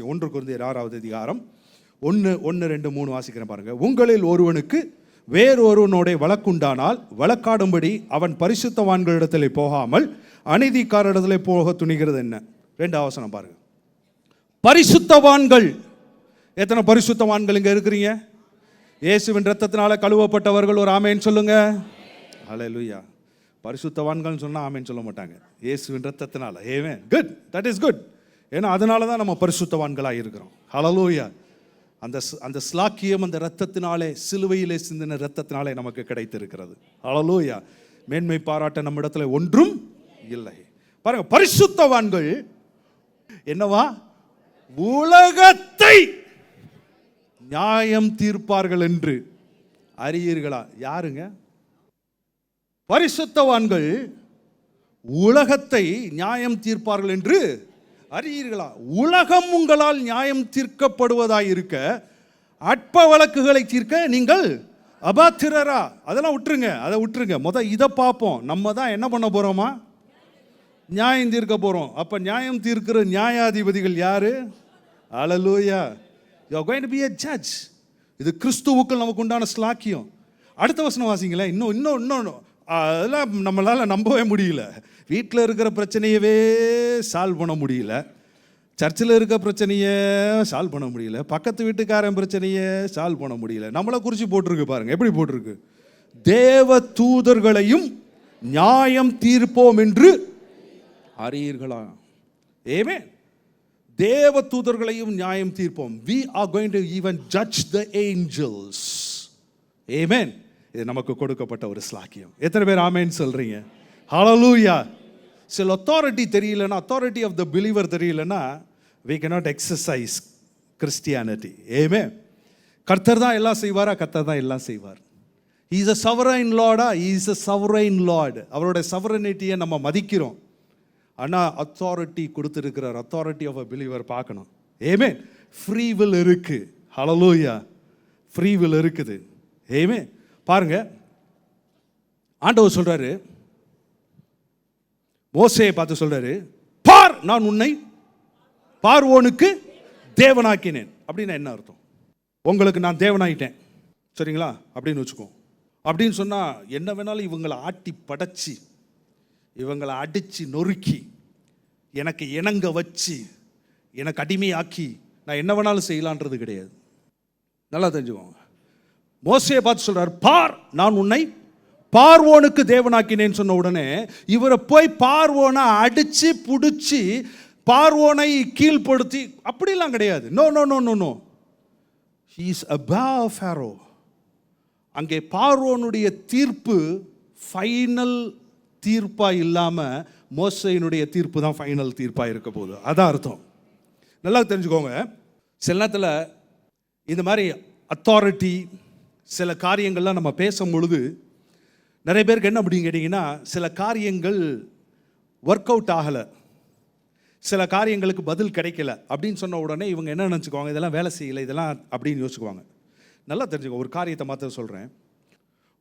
வாசிக்கிறேன். 1 கொரிந்தியர் 6வது அதிகாரம் 1:2-3 வாசிக்கிறேன் பாருங்க. உங்களில் ஒருவனுக்கு வேறொருவனோட வழக்குண்டானால் வழக்காடும்படி அவன் பரிசுத்தவான்களிடத்திலே போகாமல் அநீதிக்காரரிடத்திலே போக துணிகிறது என்ன? 2வது வசனம் பாருங்க. பரிசுத்தவான்கள், எத்தனை பரிசுத்தவான்கள் இங்க இருக்கிறீங்க? இயேசுவின் இரத்தத்தினால கழுவப்பட்டவர்கள் ஒரு ஆமென் சொல்லுங்க. ஹல்லேலூயா. பரிசுத்தவான்கள் சொன்னா ஆமென் சொல்ல மாட்டாங்க. இயேசுவின் இரத்தத்தினால. ஆமென். Good, that is good. ஏன்னா அதனால தான் நம்ம பரிசுத்தவான்களாக இருக்கிறோம். ஹல்லேலூயா. அந்த ஸ்லாக்கியம் அந்த இரத்தத்தினாலே, சிலுவையிலே சிந்தின இரத்தத்தினாலே நமக்கு கிடைத்திருக்கிறது. ஹல்லேலூயா. மேன்மை பாராட்ட நம்ம இடத்துல ஒன்றும் இல்லை. பாருங்க, பரிசுத்தவான்கள் என்னவா? உலகத்தை நியாயம் தீர்ப்பார்கள் என்று அறியீர்களா? யாருங்க பரிசுத்தவான்கள்? உலகத்தை நியாயம் தீர்ப்பார்கள் என்று அறியீர்களா? உலகம் உங்களால் நியாயம் தீர்க்கப்படுவதாய் இருக்க அற்ப வழக்குகளை தீர்க்க நீங்கள் அபாத்திரரா? அதெல்லாம் விட்டுருங்க, அதை விட்டுருங்க. இதை பார்ப்போம். நம்ம தான் என்ன பண்ண போறோமா? நியாயம் தீர்க்க போறோம். அப்ப நியாயம் தீர்க்கிற நியாயாதிபதிகள் யாரு? ஹல்லேலூயா. You are going to be a judge. இது கிறிஸ்துவுக்குள் நமக்கு உண்டான ஸ்லாக்கியம். அடுத்த வசனம் வாசிங்களேன். இன்னும் அதெல்லாம் நம்மளால நம்பவே முடியல. வீட்டில் இருக்கிற பிரச்சனையவே சால்வ் பண்ண முடியல, சர்ச்சில் இருக்க பிரச்சனையை சால்வ் பண்ண முடியல, பக்கத்து வீட்டுக்காரன் பிரச்சனையை சால்வ் பண்ண முடியல. நம்மளை குறித்து போட்டிருக்கு பாருங்க. எப்படி போட்டிருக்கு? தேவ தூதர்களையும் நியாயம் தீர்ப்போம் என்று அறியீர்களா? ஆமென். தேவ தூதர்களையும் நியாயம் தீர்ப்போம். We are going to even judge the angels. Amen. இது நமக்கு கொடுக்கப்பட்ட ஒரு ஸ்லாக்கியம். எத்தனை பேர் ஆமென் சொல்றீங்க? ஹல்லேலூயா. சில அத்தாரிட்டி தெரியலன்னா, அத்தாரிட்டி ஆஃப் த பிலீவர் தெரியலன்னா, we cannot exercise Christianity. Amen. கர்த்தர் தான் எல்லாம் செய்வாரா? கர்த்தர் தான் எல்லாம் செய்வார். He is a sovereign Lord. He is a sovereign Lord. அவரோட sovereignty-யை நம்ம மதிக்கிறோம். ஆனால் அத்தாரிட்டி கொடுத்துருக்கிறார். அத்தாரிட்டி ஆஃப் அ பிலீவர் பார்க்கணும். ஆமென். ஃப்ரீ வில் இருக்கு. ஹல்லேலூயா. ஃப்ரீ வில் இருக்குது. ஆமென். பாருங்க, ஆண்டவர் சொல்றாரு, மோசேயை பார்த்து சொல்றாரு, பார், நான் உன்னை பார்வோனுக்கு தேவனாக்கினேன். அப்படின்னா என்ன அர்த்தம்? உங்களுக்கு நான் தேவனாயிட்டேன், சரிங்களா அப்படின்னு வச்சுக்கோ. அப்படின்னு சொன்னா என்ன வேணாலும் இவங்களை ஆட்டி படைச்சி, இவங்களை அடிச்சு நொறுக்கி, எனக்கு இணங்க வச்சு, எனக்கு அடிமையாக்கி நான் என்ன வேணாலும் செய்யலான்றது கிடையாது. நல்லா தெரிஞ்சுக்கோங்க. மோசேயை பார்த்து சொல்றார், பார், நான் உன்னை பார்வோனுக்கு தேவனாக்கினேன்னு சொன்ன உடனே இவரை போய் பார்வோனை அடிச்சு புடிச்சு பார்வோனை கீழ்ப்படுத்தி அப்படிலாம் கிடையாது. No no no no no. He is above Pharaoh. அங்கே பார்வோனுடைய தீர்ப்பு ஃபைனல் தீர்ப்பா இல்லாம மோசேயினுடைய தீர்ப்பு தான் ஃபைனல் தீர்ப்பா இருக்க போகுது. அதான் அர்த்தம். நல்லா தெரிஞ்சுக்கோங்க. சில நேரத்தில் இந்த மாதிரி அத்தாரிட்டி சில காரியங்கள்லாம் நம்ம பேசும் பொழுது நிறைய பேருக்கு என்ன அப்படின்னு கேட்டிங்கன்னா, சில காரியங்கள் ஒர்க் அவுட் ஆகலை, சில காரியங்களுக்கு பதில் கிடைக்கல அப்படின்னு சொன்ன உடனே இவங்க என்ன நினச்சிக்குவாங்க? இதெல்லாம் வேலை செய்யலை, இதெல்லாம் அப்படின்னு யோசிச்சுக்குவாங்க. நல்லா தெரிஞ்சுக்கோ. ஒரு காரியத்தை மாற்ற சொல்கிறேன்.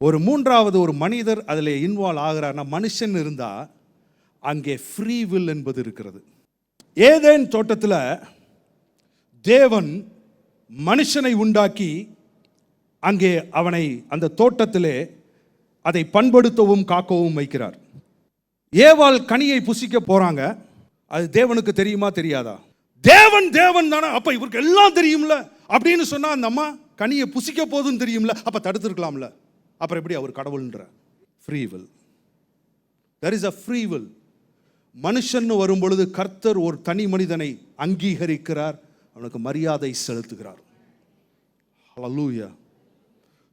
ஒரு மூன்றாவது ஒரு மனிதர் அதில் இன்வால்வ் ஆகிறார்னா, மனுஷன் இருந்தால் அங்கே ஃப்ரீ வில் என்பது இருக்கிறது. ஏதேன் தோட்டத்தில் தேவன் மனுஷனை உண்டாக்கி அங்கே அவனை அந்த தோட்டத்திலே அதை பண்படுத்தவும் காக்கவும் வைக்கிறார். ஏவாள் கனியை புசிக்க போறாங்க. அது தேவனுக்கு தெரியுமா தெரியாதா? தேவன் தேவன் தானே, அப்ப இவருக்கு எல்லாம் தெரியும்ல அப்படின்னு சொன்னா அந்த அம்மா கனியை புசிக்க போதும் தெரியும்ல, அப்ப தடுத்துருக்கலாம்ல. அப்புறம் எப்படி அவர் கடவுள்ன்ற? Free will. there is a free will. மனுஷன் வரும் பொழுது கர்த்தர் ஒரு தனி மனிதனை அங்கீகரிக்கிறார், அவனுக்கு மரியாதை செலுத்துகிறார். ஹல்லேலூயா.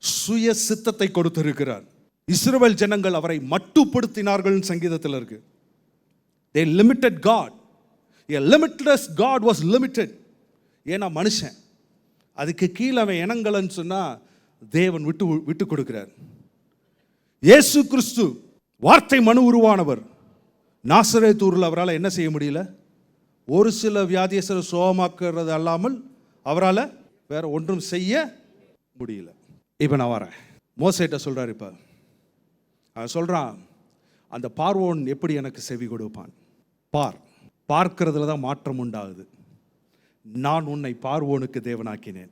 சுய சித்தத்தை கொடுத்திருக்கிறார். இஸ்ரவேல் ஜனங்கள் அவரை மட்டுப்படுத்தினார்கள் சங்கீதத்தில் இருக்கு. they limited God. a limitless God was limited. ஏன்னா மனுஷன் அதுக்கு கீழே அவன் இனங்கலன்னு சொன்னா தேவன் விட்டு கொடுக்கிறார். இயேசு கிறிஸ்து வார்த்தை மனு உருவானவர். நாசரேத் ஊரில் அவரால் என்ன செய்ய முடியல? ஒரு சில வியாதியஸ்தரை சுகமாக்குறது அல்லாமல் அவரால் வேற ஒன்றும் செய்ய முடியல. இப்போ நான் வரேன். மோசேட்ட சொல்றாரு. இப்போ அவன் சொல்றான், அந்த பார்வோன் எப்படி எனக்கு செவி கொடுப்பான்? பார்க்கிறதுல தான் மாற்றம் உண்டாகுது. நான் உன்னை பார்வோனுக்கு தேவனாக்கினேன்.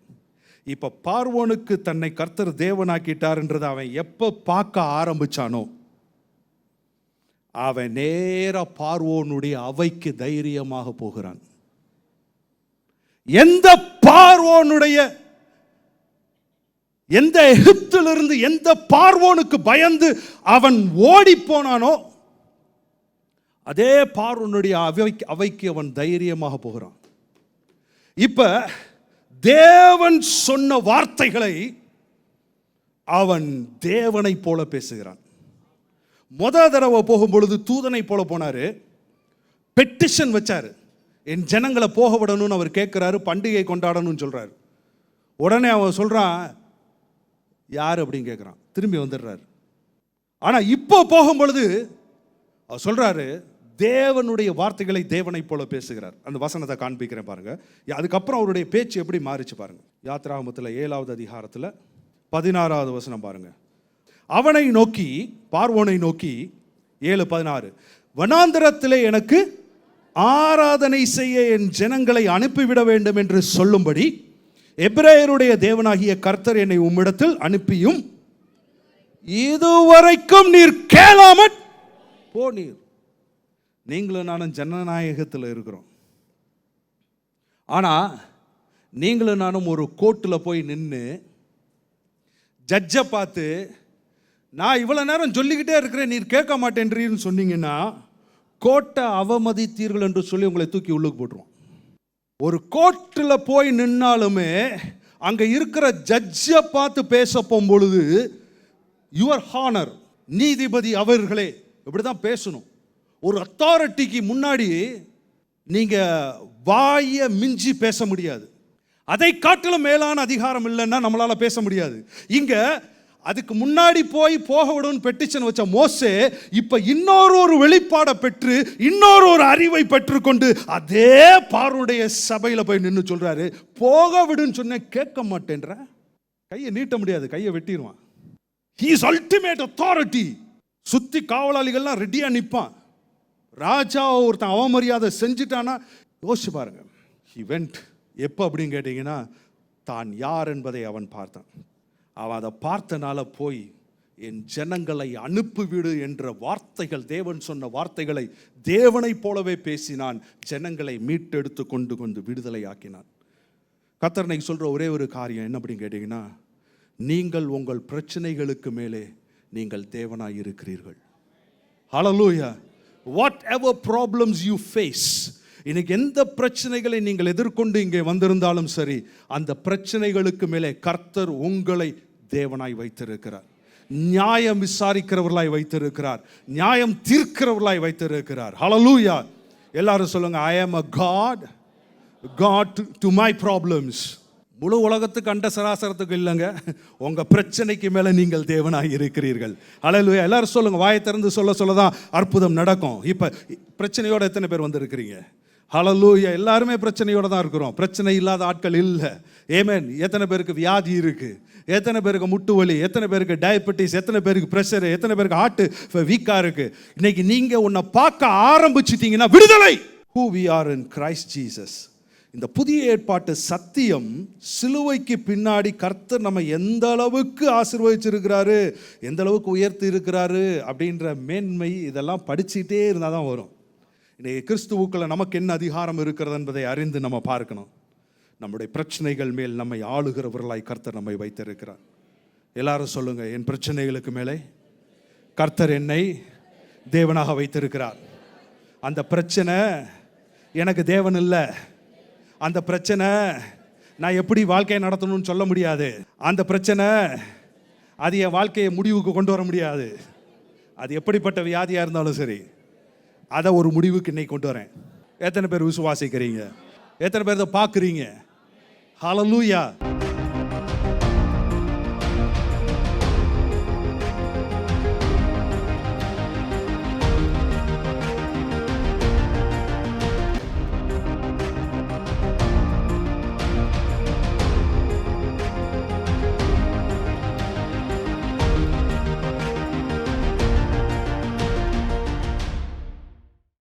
இப்ப பார்வோனுக்கு தன்னை கர்த்தர் தேவனாக்கிட்டார்ன்றது அவன் எப்ப பார்க்க ஆரம்பிச்சானோ அவன் நேரா பார்வோனுடைய அவைக்கு தைரியமாக போகிறான். எந்த பார்வோனுடைய, எந்த எகிப்திலிருந்து எந்த பார்வோனுக்கு பயந்து அவன் ஓடி போனானோ அதே பார்வோனுடைய அவைக்கு அவன் தைரியமாக போகிறான். இப்ப தேவன் சொன்ன வார்த்தைகளை அவன் தேவனை போல பேசுகிறான். தடவை போகும்பொழுது தூதனை போல போனாரு, பெட்டிஷன் வச்சாரு, என் ஜனங்களை போக விடணும்னு அவர் கேட்கிறாரு, பண்டிகை கொண்டாடணும்னு சொல்றாரு. உடனே அவன் சொல்றான், யார் அப்படின்னு கேட்கிறான், திரும்பி வந்துடுறாரு. ஆனா இப்போ போகும்பொழுது அவர் சொல்றாரு, தேவனுடைய வார்த்தைகளை தேவனை போல பேசுகிறார். அந்த வசனத்தை காண்பிக்கிறேன் பாருங்க. அதுக்கப்புறம் அவருடைய பேச்சு எப்படி மாறிச்சு பாருங்க. யாத்ராகமத்தில் 7வது அதிகாரத்தில் 16வது வசனம் பாருங்க. அவனை நோக்கி, பார்வோனை நோக்கி 7:16, வனாந்தரத்திலே எனக்கு ஆராதனை செய்ய என் ஜனங்களை அனுப்பிவிட வேண்டும் என்று சொல்லும்படி எபிரேயருடைய தேவனாகிய கர்த்தர் என்னை உம்மிடத்தில் அனுப்பியும் இதுவரைக்கும் நீர் கேளாமற் போனீர். நீங்களும் நானும் ஜனநாயகத்தில் இருக்கிறோம். ஆனா நீங்களும் நானும் ஒரு கோர்ட்டில் போய் நின்று ஜட்ஜை பார்த்து, நான் இவ்வளோ நேரம் சொல்லிக்கிட்டே இருக்கிறேன், நீர் கேட்க மாட்டேன்றீன்னு சொன்னீங்கன்னா கோர்ட்டை அவமதித்தீர்கள் என்று சொல்லி உங்களை தூக்கி உள்ளுக்கு போட்டுருவோம். ஒரு கோர்ட்டில் போய் நின்னாலுமே அங்கே இருக்கிற ஜட்ஜை பார்த்து பேச போகும்பொழுது, யுவர் ஹானர் நீதிபதி அவர்களே, இப்படி தான் பேசணும். ஒரு அத்தாரிட்டிக்கு முன்னாடி நீங்க வாயை மிஞ்சி பேச முடியாது. அதை காட்டிலும் மேலான அதிகாரம் இல்லைன்னா நம்மளால பேச முடியாது. இங்க அதுக்கு முன்னாடி போக விடும் பெட்டிஷன் வச்ச மோசே இப்ப இன்னொரு வெளிப்பாடை பெற்று இன்னொரு அறிவை பெற்றுக்கொண்டு அதே பார்வோனுடைய சபையில போய் நின்று சொல்றாரு, போக விடுன்னு சொன்ன கேட்க மாட்டேன்ற, கையை நீட்ட முடியாது, கையை வெட்டிடுவான். He is ultimate authority. சுத்தி காவலாளிகள்லாம் ரெடியா நிற்பான். ராஜா ஒருத்தன் அவமரியாதை செஞ்சுட்டானா யோசிச்சு பாருங்க. He went, எப்போ அப்படின்னு கேட்டீங்கன்னா, தான் யார் என்பதை அவன் பார்த்தான். அவன் அதை பார்த்தனால போய் என் ஜனங்களை அனுப்பிவிடு என்ற வார்த்தைகள், தேவன் சொன்ன வார்த்தைகளை தேவனை போலவே பேசினான். ஜனங்களை மீட்டெடுத்து கொண்டு விடுதலை ஆக்கினான். கர்த்தர் இன்னைக்கு சொல்ற ஒரே ஒரு காரியம் என்ன அப்படின்னு கேட்டீங்கன்னா, நீங்கள் உங்கள் பிரச்சனைகளுக்கு மேலே நீங்கள் தேவனாய் இருக்கிறீர்கள். ஹல்லேலூயா. Whatever problems you face, இன்னைக்கு எந்த பிரச்சனைகளை நீங்கள் எதிர்கொண்டு இங்கே வந்திருந்தாலும் சரி, அந்த பிரச்சனைகளுக்கு மேலே கர்த்தர் உங்களை தேவனாய் வைத்திருக்கிறார். நியாயம் விசாரிக்கிறவர்களாய் வைத்திருக்கிறார். நியாயம் தீர்க்கிறவர்களாய் வைத்திருக்கிறார். ஹல்லேலூயா. எல்லாரும் சொல்லுங்க, I am a God to my problems. முழு உலகத்துக்கு அண்ட சராசரத்துக்கு இல்லைங்க, உங்க பிரச்சனைக்கு மேல நீங்கள் தேவனாய் இருக்கிறீர்கள். ஹல்லேலூயா. எல்லாரும் சொல்லுங்க, வாயை திறந்து சொல்லதான் அற்புதம் நடக்கும். இப்ப பிரச்சனையோட எத்தனை பேர் வந்திருக்கிறீங்க? ஹல்லேலூயா. எல்லாருமே பிரச்சனையோட தான் இருக்கிறோம். பிரச்சனை இல்லாத ஆட்கள் இல்லை. ஆமென். எத்தனை பேருக்கு வியாதி இருக்கு, எத்தனை பேருக்கு முட்டு வலி, எத்தனை பேருக்கு டயபெட்டிஸ், எத்தனை பேருக்கு பிரஷர், எத்தனை பேருக்கு ஹார்ட் வீக்கா இருக்கு. இன்னைக்கு நீங்க உன்னை பார்க்க ஆரம்பிச்சிட்டீங்கன்னா விடுதலை. Who we are in Christ Jesus. இந்த புதிய ஏற்பாட்டு சத்தியம், சிலுவைக்கு பின்னாடி கர்த்தர் நம்ம எந்த அளவுக்கு ஆசீர்வதிச்சிருக்கிறாரு, எந்த அளவுக்கு உயர்த்தி இருக்கிறாரு அப்படின்ற மேன்மை, இதெல்லாம் படிச்சுட்டே இருந்தால் தான் வரும். இன்னைக்கு கிறிஸ்துவுக்குள்ள நமக்கு என்ன அதிகாரம் இருக்கிறது என்பதை அறிந்து நம்ம பார்க்கணும். நம்முடைய பிரச்சனைகள் மேல் நம்மை ஆளுகிறவர்களாய் கர்த்தர் நம்மை வைத்திருக்கிறார். எல்லாரும் சொல்லுங்க, என் பிரச்சனைகளுக்கு மேலே கர்த்தர் என்னை தேவனாக வைத்திருக்கிறார். அந்த பிரச்சனை எனக்கு தேவன் இல்லை. அந்த பிரச்சனை நான் எப்படி வாழ்க்கையை நடத்தணும்னு சொல்ல முடியாது. அந்த பிரச்சனை அது என் வாழ்க்கையை முடிவுக்கு கொண்டு வர முடியாது. அது எப்படிப்பட்ட வியாதியாக இருந்தாலும் சரி, அதை ஒரு முடிவுக்கு இன்னைக்கு கொண்டு வரேன். எத்தனை பேர் விசுவாசிக்கிறீங்க? எத்தனை பேர் இதை பார்க்குறீங்க? ஹல்லேலூயா.